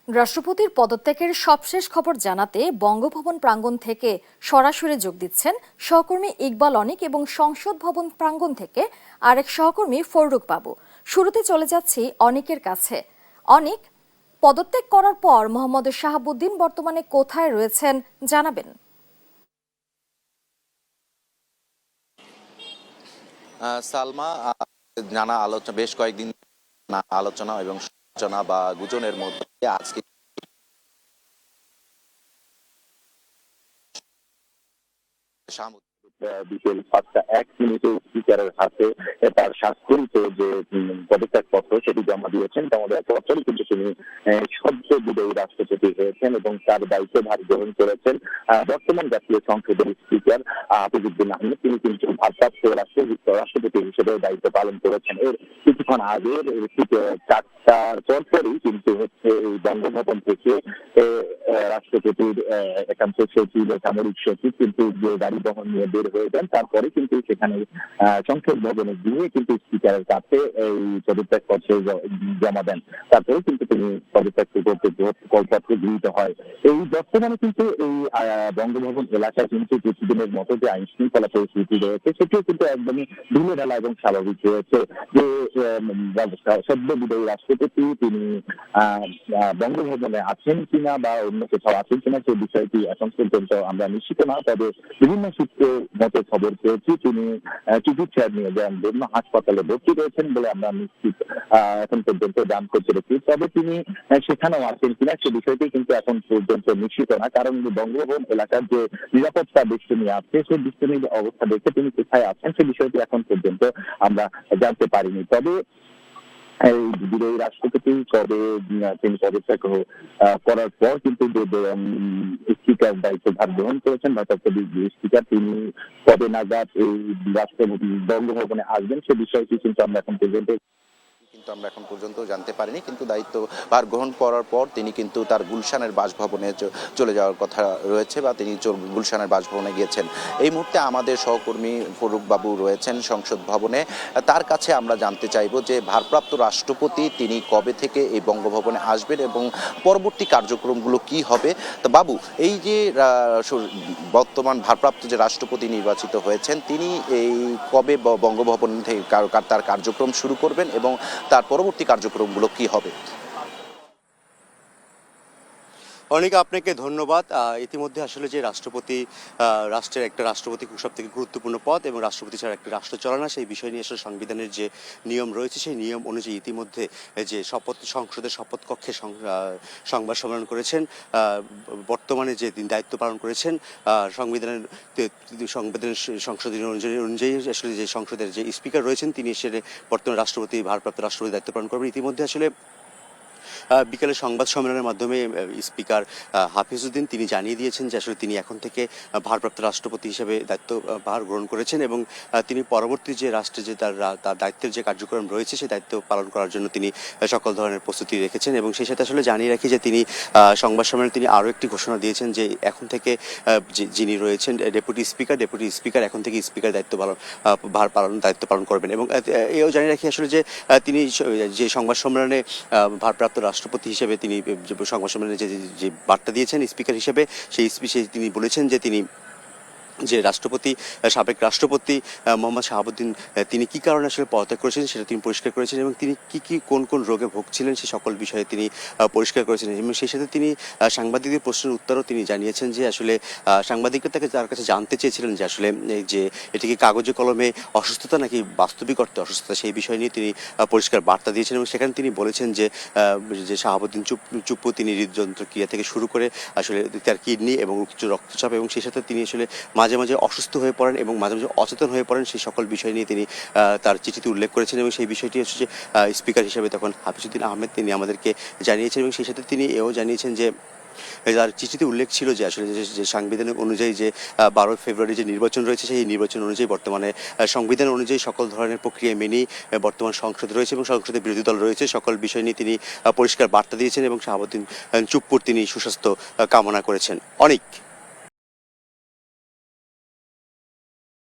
রাষ্ট্রপতির পদত্যাগের সবশেষ খবর জানাতে বঙ্গভবন প্রাঙ্গণ থেকে সরাসরি যোগ দিচ্ছেন সহকর্মী ইকবাল অনিক এবং সংসদ ভবন প্রাঙ্গণ থেকে আরেক সহকর্মী ফররুক বাবু। শুরুতে চলে যাচ্ছি অনিকের কাছে। অনিক, পদত্যাগ করার পর মোহাম্মদ শাহাবুদ্দিন বর্তমানে কোথায় রয়েছেন জানাবেন? সালমা, নানা আলোচনা, বেশ কয়েকদিন আলোচনা এবং সূচনা বা গুজনের মধ্যে আজকে বিকেল ৫টা ১ মিনিটে স্পিকারের হাতে তার স্বাক্ষরিত যে পদত্যাগপত্র সেটি জমা দিয়েছেন। জমা দেওয়ার পরপরই কিন্তু তিনি সদ্য বিদায়ী রাষ্ট্রপতি হয়েছেন এবং তার দায়িত্বভার গ্রহণ করেছেন বর্তমান জাতীয় সংসদের স্পিকার হাফিজউদ্দিন আহমেদ। তিনি কিন্তু ভারপ্রাপ্ত রাষ্ট্রপতি হিসেবে দায়িত্ব পালন করেছেন। এর কিছুক্ষণ আগের ৪টার পরপরই কিন্তু হচ্ছে এই বঙ্গভবন থেকে রাষ্ট্রপতির একান্ত সচিব, সামরিক সচিব কিন্তু যে গাড়ি বহন নিয়ে বের হয়ে যান। তারপরে কিন্তু সেখানে সংসদ ভবনে গিয়ে কিন্তু স্পিকারের কাছে এই পদত্যাগ পত্র জমা দেন। তারপরে কিন্তু তিনি পদত্যাগ পত্র গৃহীত হয়। এই বর্তমানে কিন্তু এই বঙ্গভবন এলাকায় কিন্তু কিছুদিনের মতো যে আইন শৃঙ্খলা পরিস্থিতি রয়েছে সেটিও কিন্তু একদমই ঢিলেঢালা এবং স্বাভাবিক রয়েছে। যে সদ্য বিদায়ী রাষ্ট্রপতি তিনি বঙ্গভবনে আছেন কিনা বা অন্য কোথাও আছেন কিনা সেই বিষয়টি এখন পর্যন্ত আমরা নিশ্চিত না। তবে বিভিন্ন সূত্রে মতো খবর পেয়েছি তিনি চিকিৎসা নিয়ে বিভিন্ন হাসপাতালে ভর্তি রয়েছেন বলে আমরা নিশ্চিত এখন পর্যন্ত জানতে পেরেছি। তবে তিনি সেখানেও আছেন কিনা সে বিষয়টি কিন্তু এখন পর্যন্ত নিশ্চিত না, কারণ বঙ্গভবন এলাকার যে নিরাপত্তা বেষ্টনী আছে সেই বেষ্টনীর অবস্থা দেখে তিনি কোথায় আছেন সে বিষয়টি এখন পর্যন্ত আমরা জানতে পারিনি। তবে এই বিদায়ী রাষ্ট্রপতি কবে তিনি পদত্যাগ করার পর কিন্তু স্পিকার দায়িত্বভার গ্রহণ করেছেন ভারপ্রাপ্ত স্পিকার, তিনি কবে নাগাদ এই রাষ্ট্রপতি বঙ্গভবনে আসবেন সে বিষয়টি কিন্তু আমরা এখন পর্যন্ত জানতে পারিনি। কিন্তু দায়িত্বভার গ্রহণ করার পর তিনি কিন্তু তার গুলশানের বাসভবনে চলে যাওয়ার কথা রয়েছে বা তিনি গুলশানের বাসভবনে গিয়েছেন। এই মুহূর্তে আমাদের সহকর্মী ফররুক বাবু রয়েছেন সংসদ ভবনে। তার কাছে আমরা জানতে চাইব যে ভারপ্রাপ্ত রাষ্ট্রপতি তিনি কবে থেকে এই বঙ্গভবনে আসবেন এবং পরবর্তী কার্যক্রমগুলো কি হবে। তো বাবু, এই যে বর্তমান ভারপ্রাপ্ত যে রাষ্ট্রপতি নির্বাচিত হয়েছেন তিনি এই কবে বঙ্গভবন থেকে তার কার্যক্রম শুরু করবেন এবং তার পরবর্তী কার্যক্রমগুলো কি হবে? অনেক আপনাকে ধন্যবাদ। ইতিমধ্যে আসলে যে রাষ্ট্রপতি, রাষ্ট্রের একটা রাষ্ট্রপতি সব থেকে গুরুত্বপূর্ণ পদ এবং রাষ্ট্রপতি ছাড়া একটা রাষ্ট্র চলে না, সেই বিষয় নিয়ে আসলে সংবিধানের যে নিয়ম রয়েছে সেই নিয়ম অনুযায়ী ইতিমধ্যে যে সংসদের শপথ কক্ষে সংবাদ সম্মেলন করেছেন বর্তমানে যে তিনি দায়িত্ব পালন করেছেন সংবিধানের সংশোধনী অনুযায়ী আসলে যে সংসদের যে স্পিকার রয়েছেন তিনি এসে বর্তমানে ভারপ্রাপ্ত রাষ্ট্রপতি দায়িত্ব পালন করবেন। ইতিমধ্যে আসলে বিকেলে সংবাদ সম্মেলনের মাধ্যমে স্পিকার হাফিজউদ্দিন তিনি জানিয়ে দিয়েছেন যে আসলে তিনি এখন থেকে ভারপ্রাপ্ত রাষ্ট্রপতি হিসেবে দায়িত্বভার গ্রহণ করেছেন এবং তিনি পরবর্তী যে রাষ্ট্রে যে তার দায়িত্বের যে কার্যক্রম রয়েছে সেই দায়িত্ব পালন করার জন্য তিনি সকল ধরনের প্রস্তুতি রেখেছেন। এবং সেই সাথে আসলে জানিয়ে রাখি যে তিনি সংবাদ সম্মেলনে তিনি আরও একটি ঘোষণা দিয়েছেন যে এখন থেকে যিনি রয়েছেন ডেপুটি স্পিকার এখন থেকে স্পিকার দায়িত্ব পালন করবেন। এবং এও জানিয়ে রাখি আসলে যে তিনি যে সংবাদ সম্মেলনে ভারপ্রাপ্ত রাষ্ট্রপতি হিসেবে তিনি সংবাদ সম্মেলনে যে বার্তা দিয়েছেন স্পিকার হিসেবে সেই স্পিচে তিনি বলেছেন যে তিনি যে সাবেক রাষ্ট্রপতি মোহাম্মদ শাহাবুদ্দিন তিনি কি কারণে আসলে পদত্যাগ করেছেন সেটা তিনি পরিষ্কার করেছেন এবং তিনি কোন রোগে ভুগছিলেন সেই সকল বিষয়ে তিনি পরিষ্কার করেছেন। এবং সেই সাথে তিনি সাংবাদিকদের প্রশ্নের উত্তরও তিনি জানিয়েছেন যে আসলে সাংবাদিকরা তার কাছে জানতে চেয়েছিলেন যে আসলে যে এটি কি কাগজে কলমে অসুস্থতা নাকি বাস্তবিক অর্থে অসুস্থতা, সেই বিষয় নিয়ে তিনি পরিষ্কার বার্তা দিয়েছেন। এবং সেখানে তিনি বলেছেন যে শাহাবুদ্দিন চুপ্পু তিনি হৃদযন্ত্র ক্রিয়া থেকে শুরু করে আসলে তার কিডনি এবং উচ্চ রক্তচাপ এবং সেই সাথে তিনি আসলে মাঝে মাঝে অসুস্থ হয়ে পড়েন এবং মাঝে মাঝে অচেতন হয়ে পড়েন, সেই সকল বিষয় নিয়ে তিনি তার চিঠিতে উল্লেখ করেছেন। এবং সেই বিষয়টি হচ্ছে যে স্পিকার হিসেবে তখন হাফিজউদ্দিন আহমেদ তিনি আমাদেরকে জানিয়েছেন। এবং সেই সাথে তিনি এও জানিয়েছেন যে তার চিঠিতে উল্লেখ ছিল যে আসলে যে সাংবিধানিক অনুযায়ী যে 12 ফেব্রুয়ারি যে নির্বাচন রয়েছে সেই নির্বাচন অনুযায়ী বর্তমানে সংবিধান অনুযায়ী সকল ধরনের প্রক্রিয়া মেনেই বর্তমান সংসদ রয়েছে এবং সংসদে বিরোধী দল রয়েছে, সকল বিষয় নিয়ে তিনি পরিষ্কার বার্তা দিয়েছেন এবং শাহাবুদ্দিন চুপ্পুর তিনি সুস্বাস্থ্য কামনা করেছেন। অনেক